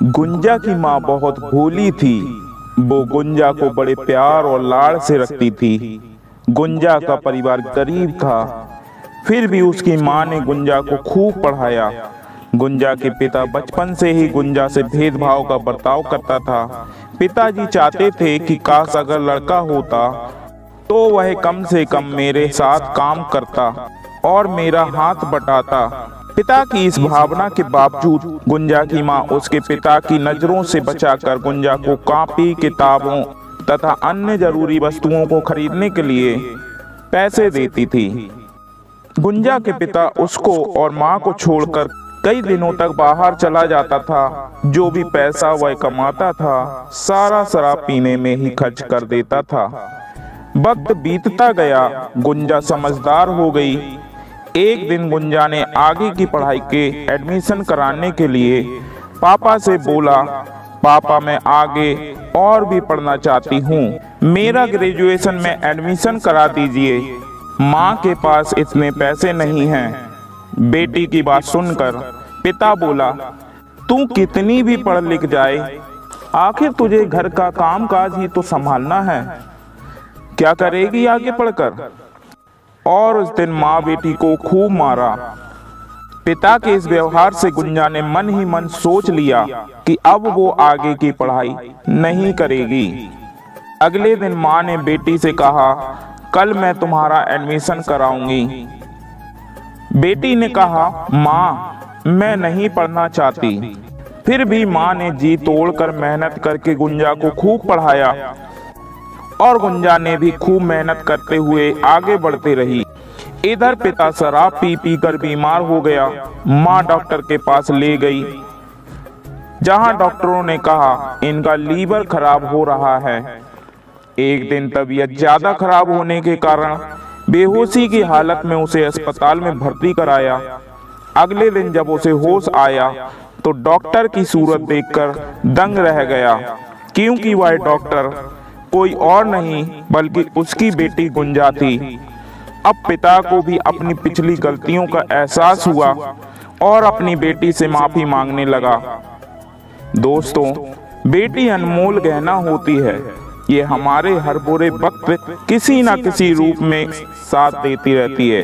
गुंजा की माँ बहुत भोली थी। वो गुंजा को बड़े प्यार और लाड़ से रखती थी। गुंजा का परिवार गरीब था, फिर भी उसकी माँ ने गुंजा को खूब पढ़ाया। गुंजा के पिता बचपन से ही गुंजा से भेदभाव का बर्ताव करता था। पिताजी चाहते थे कि काश अगर लड़का होता तो वह कम से कम मेरे साथ काम करता और मेरा हाथ बटाता। पिता की इस भावना के बावजूद गुंजा की माँ उसके पिता की नजरों से बचाकर गुंजा को कॉपी, किताबों तथा अन्य जरूरी वस्तुओं को खरीदने के लिए पैसे देती थी। गुंजा के पिता उसको और माँ को छोड़कर कई दिनों तक बाहर चला जाता था। जो भी पैसा वह कमाता था सारा शराब पीने में ही खर्च कर देता था। वक्त बीतता गया, गुंजा समझदार हो गई। एक दिन गुंजा ने आगे की पढ़ाई के एडमिशन कराने के लिए पापा से बोला, पापा मैं आगे और भी पढ़ना चाहती हूँ, मेरा ग्रेजुएशन में एडमिशन करा दीजिए। माँ के पास इतने पैसे नहीं हैं। बेटी की बात सुनकर पिता बोला, तू कितनी भी पढ़ लिख जाए, आखिर तुझे घर का कामकाज ही तो संभालना है, क्या करेगी आगे पढ़कर। और उस दिन माँ बेटी को खूब मारा। पिता के इस व्यवहार से गुंजा ने मन ही मन सोच लिया कि अब वो आगे की पढ़ाई नहीं करेगी। अगले दिन माँ ने बेटी से कहा, कल मैं तुम्हारा एडमिशन कराऊंगी। बेटी ने कहा, माँ मैं नहीं पढ़ना चाहती। फिर भी माँ ने जी तोड़कर मेहनत करके गुंजा को खूब पढ़ाया और गुंजा ने भी खूब मेहनत करते हुए आगे बढ़ती रही। इधर पिता शराब पी पी कर बीमार हो गया। माँ डॉक्टर के पास ले गई, जहां डॉक्टरों ने कहा इनका लीवर खराब हो रहा है। एक दिन तबीयत ज्यादा खराब होने के कारण बेहोशी की हालत में उसे अस्पताल में भर्ती कराया। अगले दिन जब उसे होश आया तो डॉक्टर की सूरत देखकर दंग रह गया, क्योंकि वह डॉक्टर कोई और नहीं बल्कि उसकी बेटी गुंजा थी। अब पिता को भी अपनी पिछली गलतियों का एहसास हुआ और अपनी बेटी से माफी मांगने लगा। दोस्तों, बेटी अनमोल गहना होती है। ये हमारे हर बुरे वक्त किसी न किसी रूप में साथ देती रहती है।